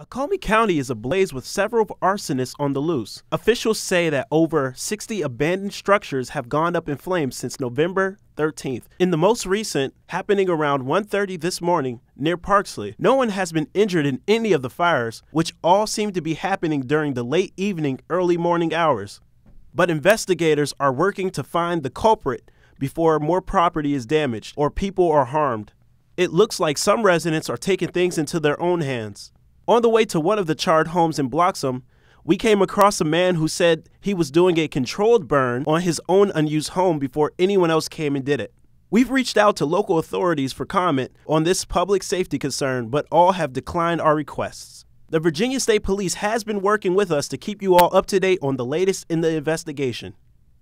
Comey County is ablaze with several arsonists on the loose. Officials say that over 60 abandoned structures have gone up in flames since November 13th. In the most recent, happening around 1:30 this morning near Parksley, no one has been injured in any of the fires, which all seem to be happening during the late evening, early morning hours. But investigators are working to find the culprit before more property is damaged or people are harmed. It looks like some residents are taking things into their own hands. On the way to one of the charred homes in Bloxham, we came across a man who said he was doing a controlled burn on his own unused home before anyone else came and did it. We've reached out to local authorities for comment on this public safety concern, but all have declined our requests. The Virginia State Police has been working with us to keep you all up to date on the latest in the investigation.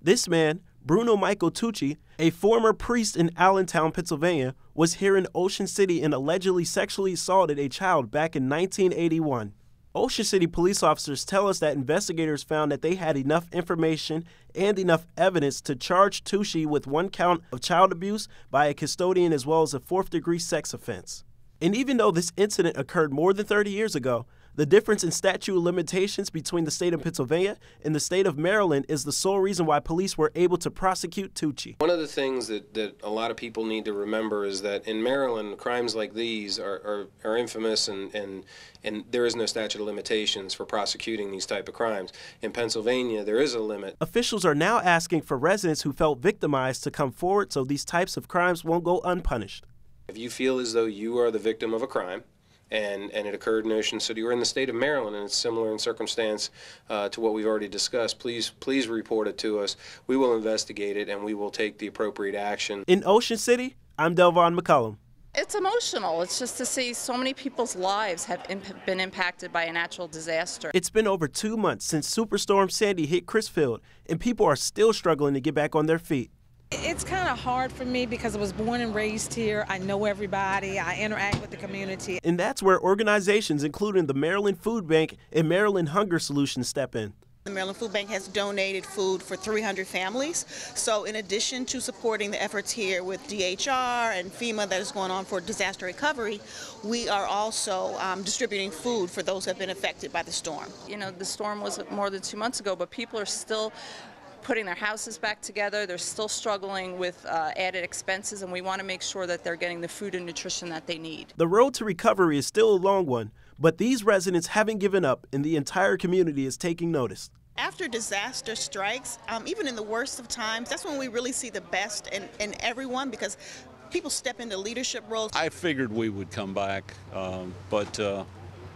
This man, Bruno Michael Tucci, a former priest in Allentown, Pennsylvania, was here in Ocean City and allegedly sexually assaulted a child back in 1981. Ocean City police officers tell us that investigators found that they had enough information and enough evidence to charge Tucci with one count of child abuse by a custodian as well as a fourth-degree sex offense. And even though this incident occurred more than 30 years ago, the difference in statute of limitations between the state of Pennsylvania and the state of Maryland is the sole reason why police were able to prosecute Tucci. One of the things that a lot of people need to remember is that in Maryland, crimes like these are infamous and there is no statute of limitations for prosecuting these type of crimes. In Pennsylvania, there is a limit. Officials are now asking for residents who felt victimized to come forward so these types of crimes won't go unpunished. If you feel as though you are the victim of a crime, and it occurred in Ocean City or in the state of Maryland, and it's similar in circumstance to what we've already discussed, please report it to us. We will investigate it, and we will take the appropriate action. In Ocean City, I'm Delvonne McCullum. It's emotional. It's just to see so many people's lives have been impacted by a natural disaster. It's been over 2 months since Superstorm Sandy hit Crisfield, and people are still struggling to get back on their feet. It's kind of hard for me because I was born and raised here. I know everybody. I interact with the community. And that's where organizations including the Maryland Food Bank and Maryland Hunger Solutions step in. The Maryland Food Bank has donated food for 300 families. So in addition to supporting the efforts here with DHR and FEMA that is going on for disaster recovery, we are also distributing food for those who have been affected by the storm. You know, the storm was more than 2 months ago, but people are still putting their houses back together. They're still struggling with added expenses, and we want to make sure that they're getting the food and nutrition that they need. The road to recovery is still a long one, but these residents haven't given up, and the entire community is taking notice. After disaster strikes, even in the worst of times, that's when we really see the best in everyone, because people step into leadership roles. I figured we would come back, but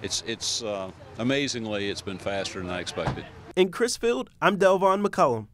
it's amazingly, it's been faster than I expected. In Crisfield, I'm Delvonne McCullum.